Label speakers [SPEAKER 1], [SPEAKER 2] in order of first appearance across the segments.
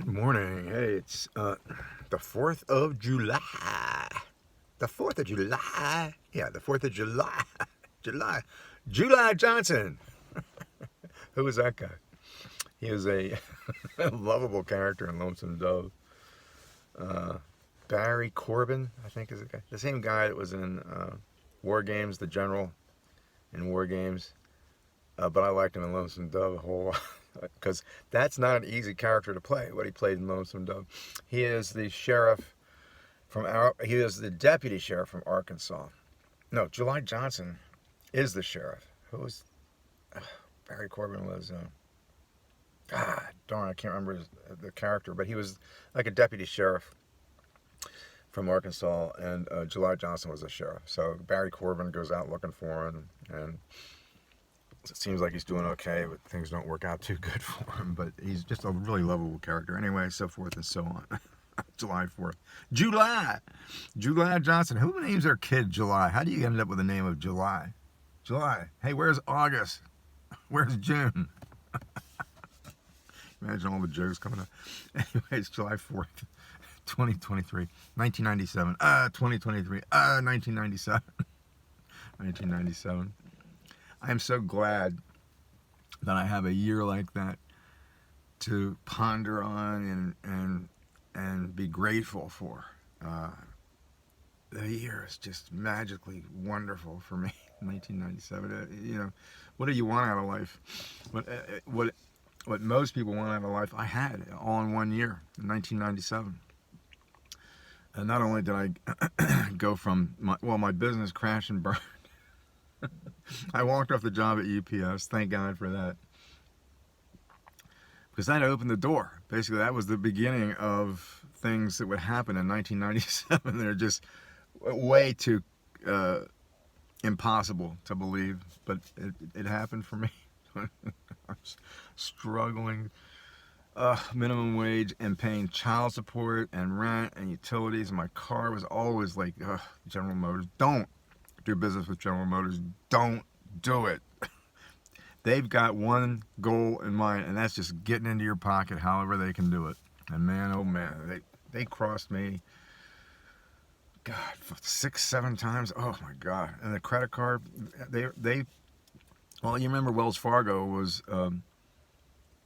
[SPEAKER 1] Good morning. Hey, it's the 4th of July. The 4th of July. Yeah, the 4th of July. July Johnson. Who was that guy? He was a lovable character in Lonesome Dove. Barry Corbin, I think is the guy. The same guy that was in War Games, the general in War Games. But I liked him in Lonesome Dove a whole lot. Because that's not an easy character to play, what he played in Lonesome Dove. He is the sheriff he is the deputy sheriff from Arkansas. No, July Johnson is the sheriff. Who was, Barry Corbin was, God darn, I can't remember the character, but he was like a deputy sheriff from Arkansas, and July Johnson was the sheriff. So Barry Corbin goes out looking for him, and it seems like he's doing okay, but things don't work out too good for him. But he's just a really lovable character. Anyway, so forth and so on. July 4th. July Johnson. Who names their kid July? How do you end up with the name of July? July. Hey, where's August? Where's June? Imagine all the jokes coming up. Anyway, it's July 4th, 2023. 1997. 2023. 1997. 1997. I am so glad that I have a year like that to ponder on and be grateful for. The year is just magically wonderful for me. 1997. You know, what do you want out of life? What most people want out of life, I had all in 1 year, in 1997. And not only did I go from my business crashed and burned. I walked off the job at UPS. Thank God for that. Because that opened the door. Basically, that was the beginning of things that would happen in 1997. They're just way too impossible to believe. But it happened for me. I was struggling. Minimum wage and paying child support and rent and utilities. And my car was always like, General Motors, don't do business with General Motors. Don't do it. They've got one goal in mind, and that's just getting into your pocket however they can do it. And man, oh man, they crossed me, God, 6, 7 times. Oh my God. And the credit card, well, you remember Wells Fargo was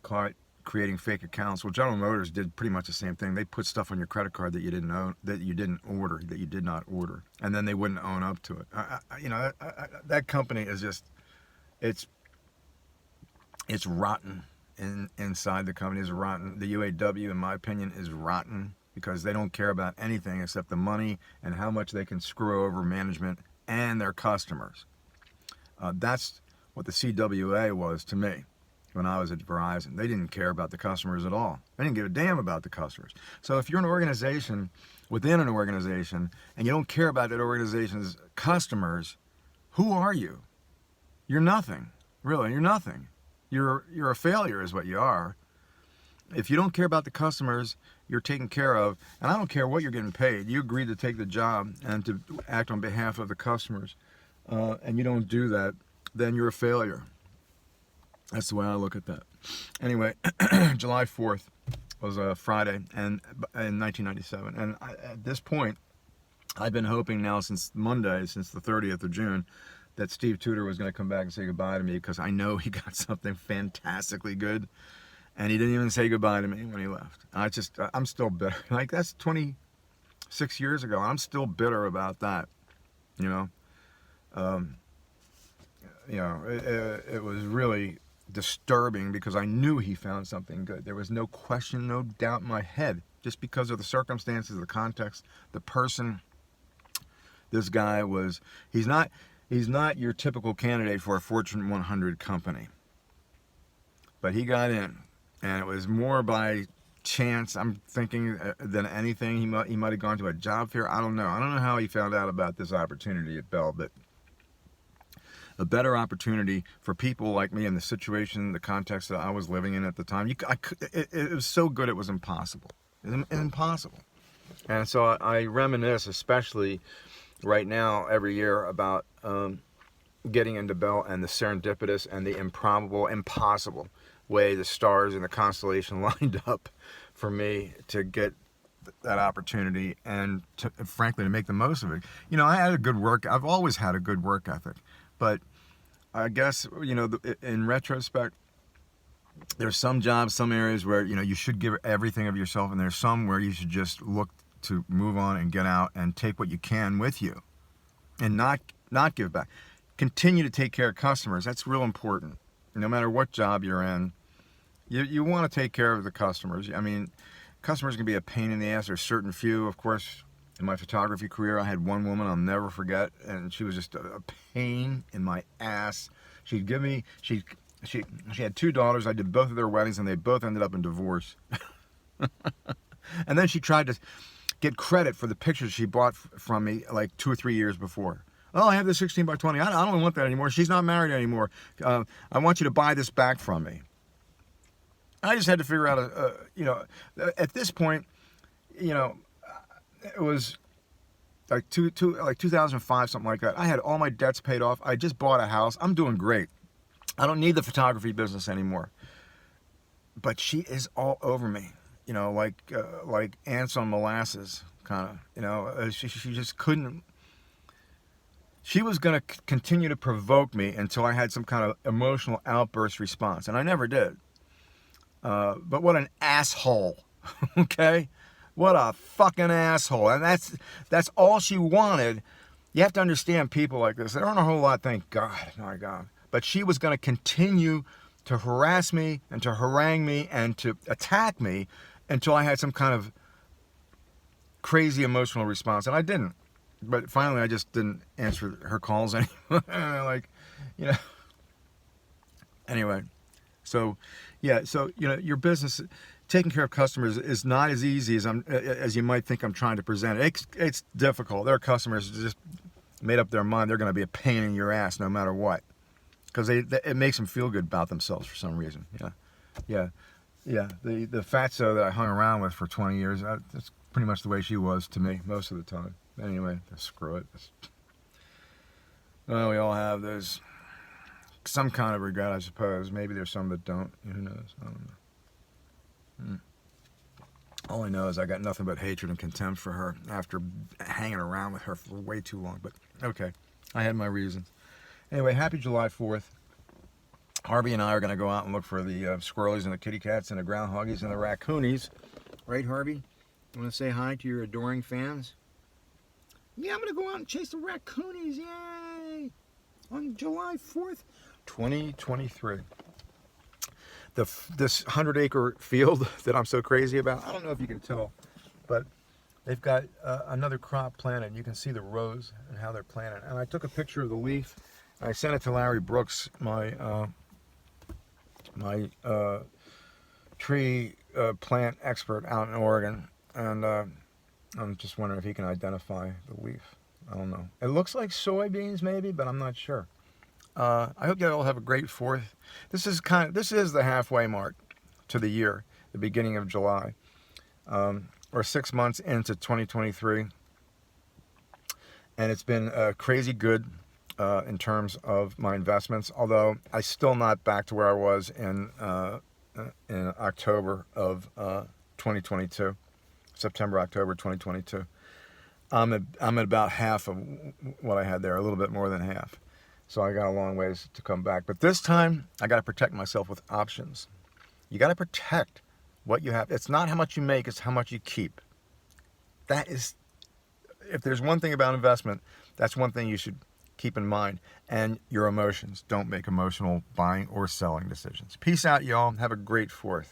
[SPEAKER 1] caught creating fake accounts. Well, General Motors did pretty much the same thing. They put stuff on your credit card that you didn't own, that you did not order, and then they wouldn't own up to it. That company is just, it's rotten. Inside the company is rotten. The UAW, in my opinion, is rotten because they don't care about anything except the money and how much they can screw over management and their customers. That's what the CWA was to me. When I was at Verizon, they didn't care about the customers at all. They didn't give a damn about the customers. So if you're an organization within an organization and you don't care about that organization's customers, who are you? You're nothing. Really, you're nothing. You're a failure is what you are. If you don't care about the customers you're taken care of, and I don't care what you're getting paid, you agreed to take the job and to act on behalf of the customers, and you don't do that, then you're a failure. That's the way I look at that. Anyway, July 4th was a Friday in 1997. And at this point, I've been hoping now since Monday, since the 30th of June, that Steve Tudor was going to come back and say goodbye to me because I know he got something fantastically good. And he didn't even say goodbye to me when he left. I'm still bitter. Like, that's 26 years ago. I'm still bitter about that, you know. It was really disturbing because I knew he found something good. There was no question, no doubt in my head, just because of the circumstances, the context, the person. This guy was, he's not your typical candidate for a Fortune 100 company. But he got in, and it was more by chance, I'm thinking, than anything. He might have gone to a job fair. I don't know how he found out about this opportunity at Bell, but a better opportunity for people like me in the situation, the context that I was living in at the time. It was so good it was impossible. It was impossible. And so I reminisce, especially right now, every year about getting into Bell and the serendipitous and the improbable, impossible. way the stars and the constellation lined up for me to get that opportunity and frankly to make the most of it. You know, I've always had a good work ethic, but I guess, you know, in retrospect, there's some jobs, some areas where, you know, you should give everything of yourself, and there's some where you should just look to move on and get out and take what you can with you and not give back. Continue to take care of customers. That's real important. No matter what job you're in, you want to take care of the customers. I mean, customers can be a pain in the ass. There's certain few, of course. In my photography career, I had one woman I'll never forget, and she was just a pain in my ass. She'd give me, she had 2 daughters. I did both of their weddings, and they both ended up in divorce. And then she tried to get credit for the pictures she bought from me like 2 or 3 years before. Oh, I have this 16 by 20. I don't want that anymore. She's not married anymore. I want you to buy this back from me. I just had to figure out, you know, at this point, you know, it was like 2005, something like that. I had all my debts paid off. I just bought a house. I'm doing great. I don't need the photography business anymore. But she is all over me, you know, like ants on molasses, kind of. You know, she just couldn't. She was going to continue to provoke me until I had some kind of emotional outburst response, and I never did. But what an asshole, okay? What a fucking asshole. And that's all she wanted. You have to understand people like this. There aren't a whole lot, thank God, my God. But she was going to continue to harass me and to harangue me and to attack me until I had some kind of crazy emotional response. And I didn't. But finally, I just didn't answer her calls anymore. Like, you know. Anyway, so, yeah, so, you know, your business, taking care of customers is not as easy as you might think I'm trying to present it. It's difficult. There are customers who just made up their mind they're going to be a pain in your ass no matter what, because it makes them feel good about themselves for some reason. Yeah. The Fatso that I hung around with for 20 years, that's pretty much the way she was to me most of the time. Anyway, screw it. Well, we all have those. Some kind of regret, I suppose. Maybe there's some that don't. Who knows? I don't know. All I know is I got nothing but hatred and contempt for her after hanging around with her for way too long. But okay, I had my reasons. Anyway, happy July 4th. Harvey and I are going to go out and look for the squirrelies and the kitty cats and the groundhoggies and the raccoonies. Right, Harvey? You want to say hi to your adoring fans? Yeah, I'm going to go out and chase the raccoonies. Yay! On July 4th, 2023. This 100-acre field that I'm so crazy about, I don't know if you can tell, but they've got another crop planted. You can see the rows and how they're planted. And I took a picture of the leaf. I sent it to Larry Brooks, my tree plant expert out in Oregon. And I'm just wondering if he can identify the leaf. I don't know. It looks like soybeans maybe, but I'm not sure. I hope you all have a great 4th. This is the halfway mark to the year, the beginning of July. We're 6 months into 2023. And it's been crazy good in terms of my investments, although I'm still not back to where I was in October of 2022. September, October 2022. I'm at about half of what I had there, a little bit more than half. So I got a long ways to come back. But this time, I got to protect myself with options. You got to protect what you have. It's not how much you make, it's how much you keep. That is, if there's one thing about investment, that's one thing you should keep in mind. And your emotions. Don't make emotional buying or selling decisions. Peace out, y'all. Have a great 4th.